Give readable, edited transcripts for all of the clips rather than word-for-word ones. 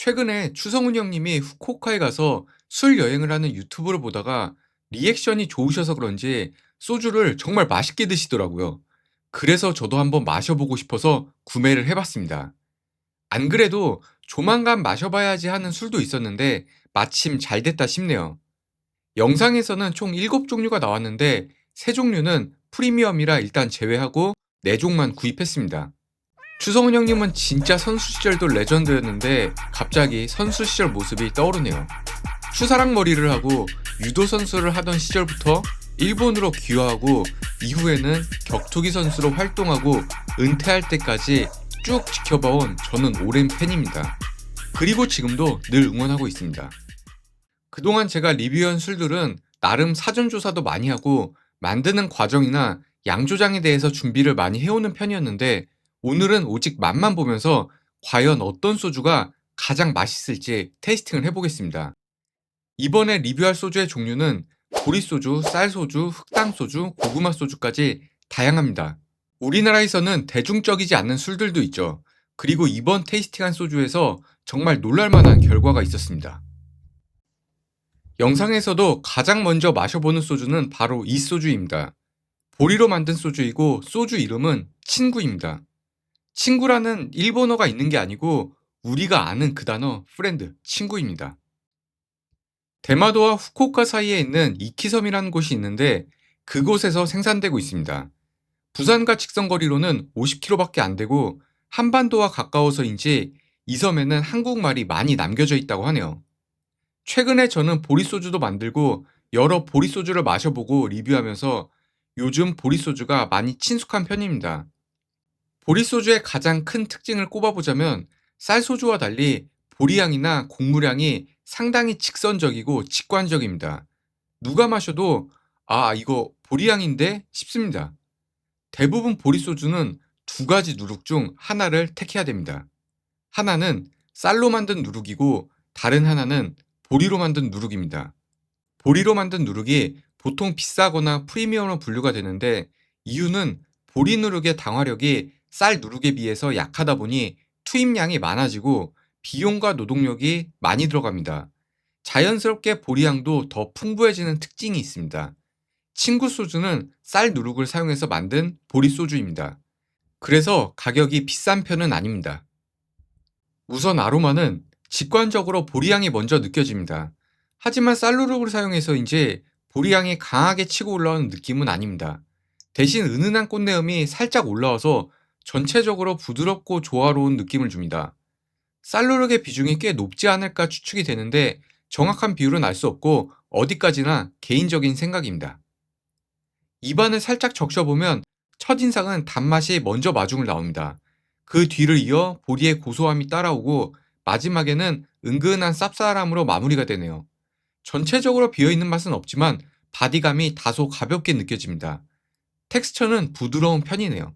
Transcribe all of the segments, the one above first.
최근에 추성훈 형님이 후쿠오카에 가서 술 여행을 하는 유튜브를 보다가 리액션이 좋으셔서 그런지 소주를 정말 맛있게 드시더라고요. 그래서 저도 한번 마셔보고 싶어서 구매를 해봤습니다. 안 그래도 조만간 마셔봐야지 하는 술도 있었는데 마침 잘 됐다 싶네요. 영상에서는 총 7종류가 나왔는데 3종류는 프리미엄이라 일단 제외하고 4종만 구입했습니다. 추성훈 형님은 진짜 선수 시절도 레전드였는데 갑자기 선수 시절 모습이 떠오르네요. 추사랑 머리를 하고 유도 선수를 하던 시절부터 일본으로 귀화하고 이후에는 격투기 선수로 활동하고 은퇴할 때까지 쭉 지켜봐온 저는 오랜 팬입니다. 그리고 지금도 늘 응원하고 있습니다. 그동안 제가 리뷰한 술들은 나름 사전 조사도 많이 하고 만드는 과정이나 양조장에 대해서 준비를 많이 해오는 편이었는데 오늘은 오직 맛만 보면서 과연 어떤 소주가 가장 맛있을지 테이스팅을 해보겠습니다. 이번에 리뷰할 소주의 종류는 보리소주, 쌀소주, 흑당소주, 고구마 소주까지 다양합니다. 우리나라에서는 대중적이지 않는 술들도 있죠. 그리고 이번 테이스팅한 소주에서 정말 놀랄만한 결과가 있었습니다. 영상에서도 가장 먼저 마셔보는 소주는 바로 이 소주입니다. 보리로 만든 소주이고 소주 이름은 친구입니다. 친구라는 일본어가 있는 게 아니고 우리가 아는 그 단어 프렌드, 친구입니다. 대마도와 후쿠오카 사이에 있는 이키섬이라는 곳이 있는데 그곳에서 생산되고 있습니다. 부산과 직선거리로는 50km밖에 안 되고 한반도와 가까워서인지 이 섬에는 한국말이 많이 남겨져 있다고 하네요. 최근에 저는 보리소주도 만들고 여러 보리소주를 마셔보고 리뷰하면서 요즘 보리소주가 많이 친숙한 편입니다. 보리소주의 가장 큰 특징을 꼽아보자면 쌀소주와 달리 보리향이나 곡물향이 상당히 직선적이고 직관적입니다. 누가 마셔도 이거 보리향인데 싶습니다. 대부분 보리소주는 두 가지 누룩 중 하나를 택해야 됩니다. 하나는 쌀로 만든 누룩이고 다른 하나는 보리로 만든 누룩입니다. 보리로 만든 누룩이 보통 비싸거나 프리미엄으로 분류가 되는데 이유는 보리 누룩의 당화력이 쌀 누룩에 비해서 약하다 보니 투입량이 많아지고 비용과 노동력이 많이 들어갑니다. 자연스럽게 보리향도 더 풍부해지는 특징이 있습니다. 친구 소주는 쌀 누룩을 사용해서 만든 보리 소주입니다. 그래서 가격이 비싼 편은 아닙니다. 우선 아로마는 직관적으로 보리향이 먼저 느껴집니다. 하지만 쌀누룩을 사용해서인지 보리향이 강하게 치고 올라오는 느낌은 아닙니다. 대신 은은한 꽃내음이 살짝 올라와서 전체적으로 부드럽고 조화로운 느낌을 줍니다. 쌀누룩의 비중이 꽤 높지 않을까 추측이 되는데 정확한 비율은 알 수 없고 어디까지나 개인적인 생각입니다. 입안을 살짝 적셔보면 첫인상은 단맛이 먼저 마중을 나옵니다. 그 뒤를 이어 보리의 고소함이 따라오고 마지막에는 은근한 쌉쌀함으로 마무리가 되네요. 전체적으로 비어있는 맛은 없지만 바디감이 다소 가볍게 느껴집니다. 텍스처는 부드러운 편이네요.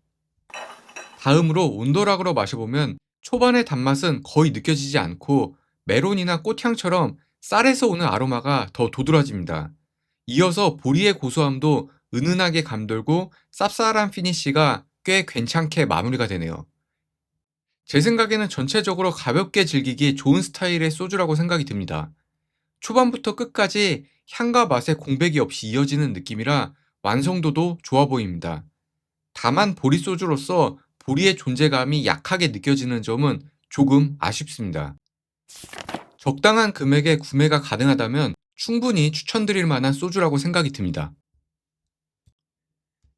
다음으로 온도락으로 마셔보면 초반의 단맛은 거의 느껴지지 않고 메론이나 꽃향처럼 쌀에서 오는 아로마가 더 도드라집니다. 이어서 보리의 고소함도 은은하게 감돌고 쌉쌀한 피니쉬가 꽤 괜찮게 마무리가 되네요. 제 생각에는 전체적으로 가볍게 즐기기 좋은 스타일의 소주라고 생각이 듭니다. 초반부터 끝까지 향과 맛의 공백이 없이 이어지는 느낌이라 완성도도 좋아 보입니다. 다만 보리 소주로서 보리의 존재감이 약하게 느껴지는 점은 조금 아쉽습니다. 적당한 금액에 구매가 가능하다면 충분히 추천드릴 만한 소주라고 생각이 듭니다.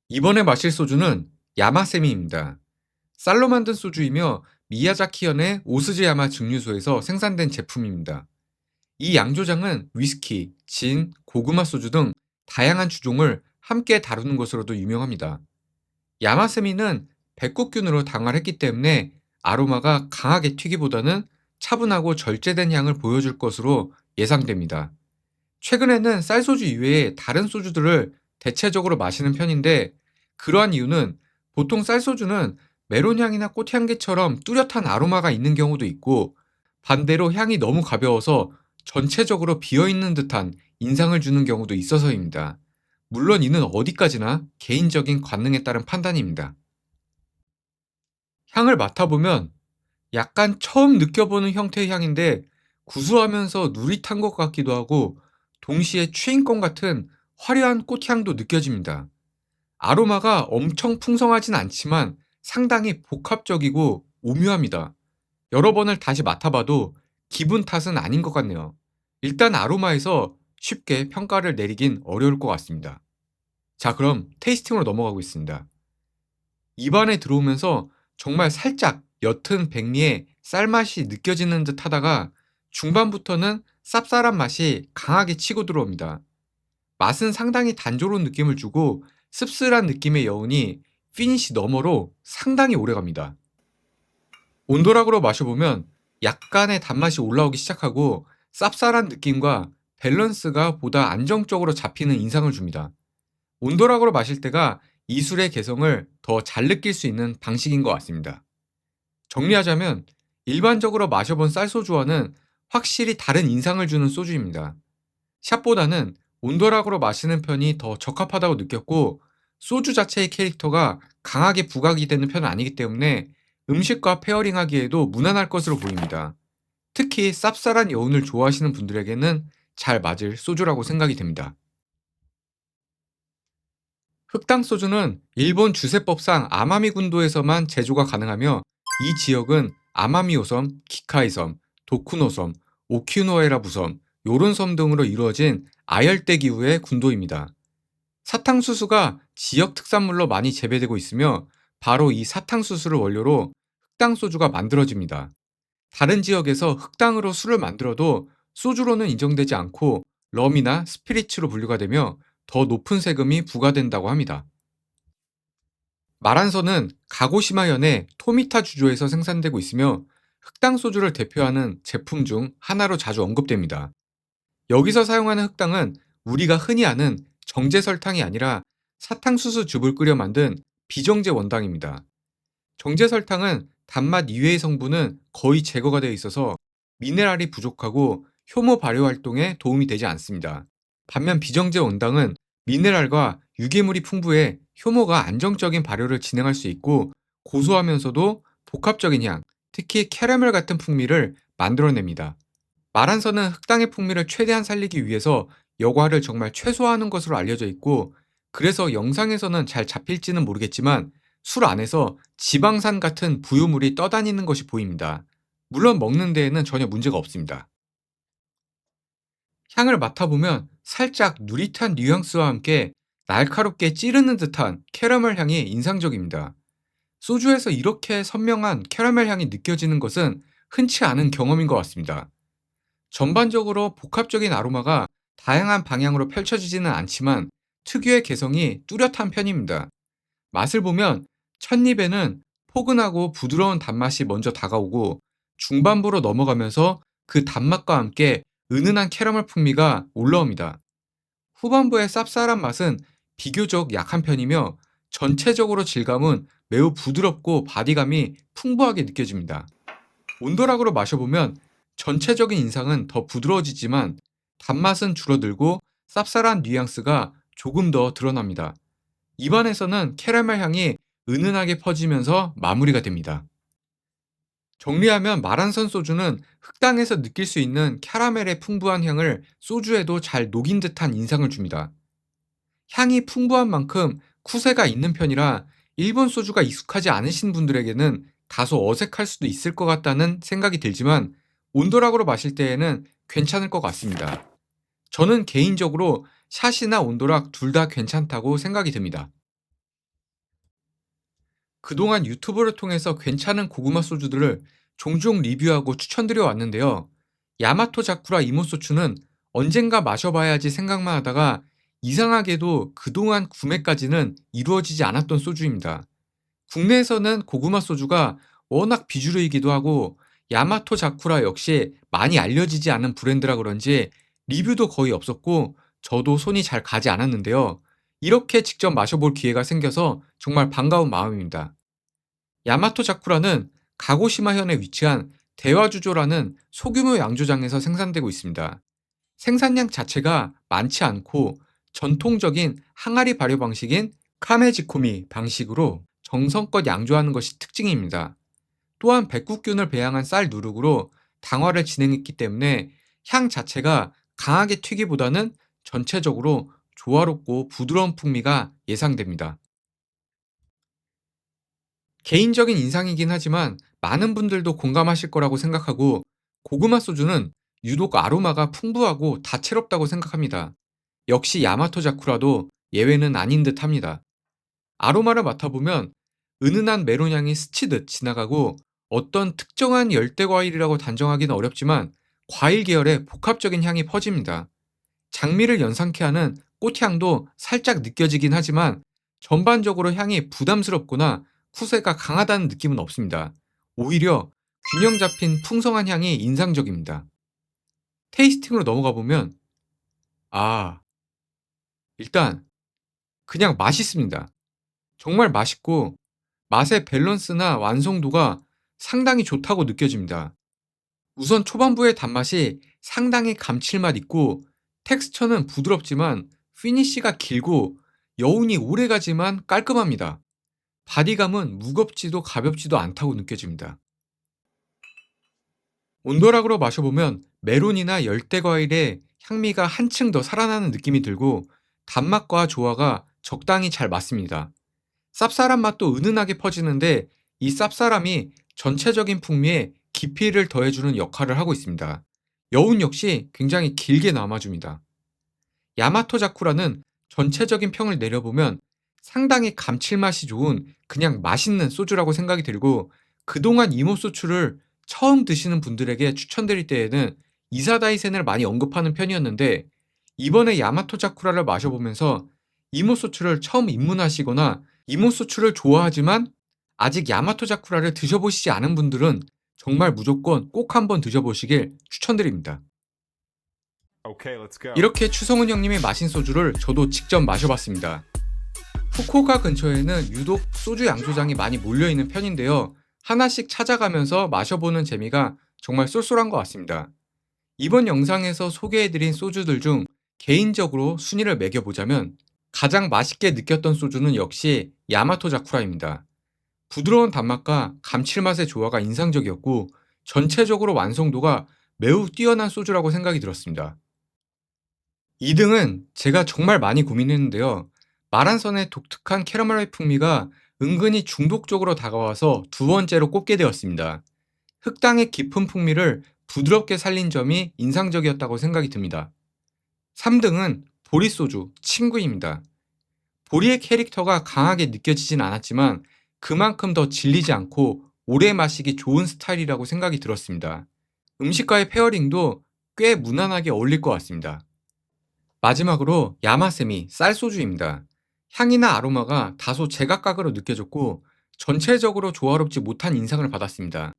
이번에 마실 소주는 야마세미입니다. 쌀로 만든 소주이며 미야자키현의 오스즈야마 증류소에서 생산된 제품입니다. 이 양조장은 위스키, 진, 고구마 소주 등 다양한 주종을 함께 다루는 것으로도 유명합니다. 야마세미는 백국균으로 당화했기 때문에 아로마가 강하게 튀기보다는 차분하고 절제된 향을 보여줄 것으로 예상됩니다. 최근에는 쌀소주 이외에 다른 소주들을 대체적으로 마시는 편인데 그러한 이유는 보통 쌀소주는 메론향이나 꽃향기처럼 뚜렷한 아로마가 있는 경우도 있고 반대로 향이 너무 가벼워서 전체적으로 비어있는 듯한 인상을 주는 경우도 있어서입니다. 물론 이는 어디까지나 개인적인 관능에 따른 판단입니다. 향을 맡아보면 약간 처음 느껴보는 형태의 향인데 구수하면서 누릿한 것 같기도 하고 동시에 추인권 같은 화려한 꽃향도 느껴집니다. 아로마가 엄청 풍성하진 않지만 상당히 복합적이고 오묘합니다. 여러 번을 다시 맡아봐도 기분 탓은 아닌 것 같네요. 일단 아로마에서 쉽게 평가를 내리긴 어려울 것 같습니다. 자, 그럼 테이스팅으로 넘어가고 있습니다. 입안에 들어오면서 정말 살짝 옅은 백미의 쌀맛이 느껴지는 듯 하다가 중반부터는 쌉쌀한 맛이 강하게 치고 들어옵니다. 맛은 상당히 단조로운 느낌을 주고 씁쓸한 느낌의 여운이 피니시 너머로 상당히 오래갑니다. 온도락으로 마셔보면 약간의 단맛이 올라오기 시작하고 쌉쌀한 느낌과 밸런스가 보다 안정적으로 잡히는 인상을 줍니다. 온도락으로 마실 때가 이 술의 개성을 더 잘 느낄 수 있는 방식인 것 같습니다. 정리하자면 일반적으로 마셔본 쌀소주와는 확실히 다른 인상을 주는 소주입니다. 샷보다는 온도락으로 마시는 편이 더 적합하다고 느꼈고 소주 자체의 캐릭터가 강하게 부각이 되는 편은 아니기 때문에 음식과 페어링하기에도 무난할 것으로 보입니다. 특히 쌉쌀한 여운을 좋아하시는 분들에게는 잘 맞을 소주라고 생각이 됩니다. 흑당 소주는 일본 주세법상 아마미 군도에서만 제조가 가능하며 이 지역은 아마미오섬, 기카이섬, 도쿠노섬, 오키노에라 부섬, 요른섬 등으로 이루어진 아열대 기후의 군도입니다. 사탕수수가 지역 특산물로 많이 재배되고 있으며 바로 이 사탕수수를 원료로 흑당 소주가 만들어집니다. 다른 지역에서 흑당으로 술을 만들어도 소주로는 인정되지 않고 럼이나 스피리츠로 분류가 되며 더 높은 세금이 부과된다고 합니다. 마란선은 가고시마현의 토미타 주조에서 생산되고 있으며 흑당 소주를 대표하는 제품 중 하나로 자주 언급됩니다. 여기서 사용하는 흑당은 우리가 흔히 아는 정제 설탕이 아니라 사탕수수즙을 끓여 만든 비정제 원당입니다. 정제 설탕은 단맛 이외의 성분은 거의 제거가 되어 있어서 미네랄이 부족하고 효모 발효 활동에 도움이 되지 않습니다. 반면 비정제 원당은 미네랄과 유기물이 풍부해 효모가 안정적인 발효를 진행할 수 있고 고소하면서도 복합적인 향, 특히 캐러멜 같은 풍미를 만들어냅니다. 마란선은 흑당의 풍미를 최대한 살리기 위해서 여과를 정말 최소화하는 것으로 알려져 있고 그래서 영상에서는 잘 잡힐지는 모르겠지만 술 안에서 지방산 같은 부유물이 떠다니는 것이 보입니다. 물론 먹는 데에는 전혀 문제가 없습니다. 향을 맡아보면 살짝 누릿한 뉘앙스와 함께 날카롭게 찌르는 듯한 캐러멜 향이 인상적입니다. 소주에서 이렇게 선명한 캐러멜 향이 느껴지는 것은 흔치 않은 경험인 것 같습니다. 전반적으로 복합적인 아로마가 다양한 방향으로 펼쳐지지는 않지만 특유의 개성이 뚜렷한 편입니다. 맛을 보면 첫입에는 포근하고 부드러운 단맛이 먼저 다가오고 중반부로 넘어가면서 그 단맛과 함께 은은한 캐러멜 풍미가 올라옵니다. 후반부의 쌉쌀한 맛은 비교적 약한 편이며 전체적으로 질감은 매우 부드럽고 바디감이 풍부하게 느껴집니다. 온도락으로 마셔보면 전체적인 인상은 더 부드러워지지만 단맛은 줄어들고 쌉쌀한 뉘앙스가 조금 더 드러납니다. 입안에서는 캐러멜 향이 은은하게 퍼지면서 마무리가 됩니다. 정리하면 마란선 소주는 흑당에서 느낄 수 있는 캐러멜의 풍부한 향을 소주에도 잘 녹인 듯한 인상을 줍니다. 향이 풍부한 만큼 쿠세가 있는 편이라 일본 소주가 익숙하지 않으신 분들에게는 다소 어색할 수도 있을 것 같다는 생각이 들지만 온도락으로 마실 때에는 괜찮을 것 같습니다. 저는 개인적으로 샷이나 온도락 둘 다 괜찮다고 생각이 듭니다. 그동안 유튜브를 통해서 괜찮은 고구마 소주들을 종종 리뷰하고 추천드려 왔는데요. 야마토 자쿠라 이모소추는 언젠가 마셔봐야지 생각만 하다가 이상하게도 그동안 구매까지는 이루어지지 않았던 소주입니다. 국내에서는 고구마 소주가 워낙 비주류이기도 하고 야마토 자쿠라 역시 많이 알려지지 않은 브랜드라 그런지 리뷰도 거의 없었고 저도 손이 잘 가지 않았는데요. 이렇게 직접 마셔볼 기회가 생겨서 정말 반가운 마음입니다. 야마토 자쿠라는 가고시마현에 위치한 대화주조라는 소규모 양조장에서 생산되고 있습니다. 생산량 자체가 많지 않고 전통적인 항아리 발효 방식인 카메지코미 방식으로 정성껏 양조하는 것이 특징입니다. 또한 백국균을 배양한 쌀 누룩으로 당화를 진행했기 때문에 향 자체가 강하게 튀기보다는 전체적으로 조화롭고 부드러운 풍미가 예상됩니다. 개인적인 인상이긴 하지만 많은 분들도 공감하실 거라고 생각하고, 고구마 소주는 유독 아로마가 풍부하고 다채롭다고 생각합니다. 역시 야마토 자쿠라도 예외는 아닌 듯 합니다. 아로마를 맡아보면 은은한 메론 향이 스치듯 지나가고, 어떤 특정한 열대 과일이라고 단정하기는 어렵지만 과일 계열의 복합적인 향이 퍼집니다. 장미를 연상케 하는 꽃향도 살짝 느껴지긴 하지만 전반적으로 향이 부담스럽거나 쿠세가 강하다는 느낌은 없습니다. 오히려 균형 잡힌 풍성한 향이 인상적입니다. 테이스팅으로 넘어가 보면, 아, 일단 그냥 맛있습니다. 정말 맛있고 맛의 밸런스나 완성도가 상당히 좋다고 느껴집니다. 우선 초반부의 단맛이 상당히 감칠맛 있고, 텍스처는 부드럽지만 피니쉬가 길고 여운이 오래가지만 깔끔합니다. 바디감은 무겁지도 가볍지도 않다고 느껴집니다. 온도락으로 마셔보면 메론이나 열대과일의 향미가 한층 더 살아나는 느낌이 들고, 단맛과 조화가 적당히 잘 맞습니다. 쌉쌀한 맛도 은은하게 퍼지는데, 이 쌉쌀함이 전체적인 풍미에 깊이를 더해주는 역할을 하고 있습니다. 여운 역시 굉장히 길게 남아줍니다. 야마토 자쿠라는 전체적인 평을 내려보면 상당히 감칠맛이 좋은 그냥 맛있는 소주라고 생각이 들고, 그동안 이모 소주를 처음 드시는 분들에게 추천드릴 때에는 이사다이센을 많이 언급하는 편이었는데, 이번에 야마토 자쿠라를 마셔보면서 이모 소주를 처음 입문하시거나 이모 소주를 좋아하지만 아직 야마토 자쿠라를 드셔보시지 않은 분들은 정말 무조건 꼭 한번 드셔보시길 추천드립니다. Okay, let's go. 이렇게 추성훈 형님이 마신 소주를 저도 직접 마셔봤습니다. 후쿠오카 근처에는 유독 소주 양조장이 많이 몰려있는 편인데요. 하나씩 찾아가면서 마셔보는 재미가 정말 쏠쏠한 것 같습니다. 이번 영상에서 소개해드린 소주들 중 개인적으로 순위를 매겨보자면 가장 맛있게 느꼈던 소주는 역시 야마토 자쿠라입니다. 부드러운 단맛과 감칠맛의 조화가 인상적이었고, 전체적으로 완성도가 매우 뛰어난 소주라고 생각이 들었습니다. 2등은 제가 정말 많이 고민했는데요. 마란선의 독특한 캐러멜의 풍미가 은근히 중독적으로 다가와서 두 번째로 꼽게 되었습니다. 흑당의 깊은 풍미를 부드럽게 살린 점이 인상적이었다고 생각이 듭니다. 3등은 보리소주 친구입니다. 보리의 캐릭터가 강하게 느껴지진 않았지만 그만큼 더 질리지 않고 오래 마시기 좋은 스타일이라고 생각이 들었습니다. 음식과의 페어링도 꽤 무난하게 어울릴 것 같습니다. 마지막으로 야마세미 쌀소주입니다. 향이나 아로마가 다소 제각각으로 느껴졌고 전체적으로 조화롭지 못한 인상을 받았습니다.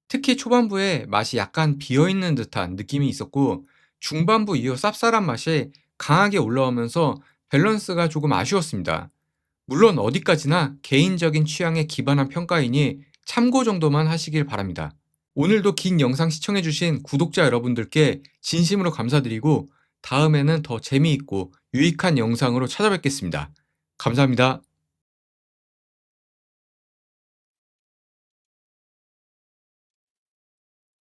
특히 초반부에 맛이 약간 비어있는 듯한 느낌이 있었고, 중반부 이후 쌉쌀한 맛이 강하게 올라오면서 밸런스가 조금 아쉬웠습니다. 물론 어디까지나 개인적인 취향에 기반한 평가이니 참고 정도만 하시길 바랍니다. 오늘도 긴 영상 시청해주신 구독자 여러분들께 진심으로 감사드리고, 다음에는 더 재미있고 유익한 영상으로 찾아뵙겠습니다. 감사합니다.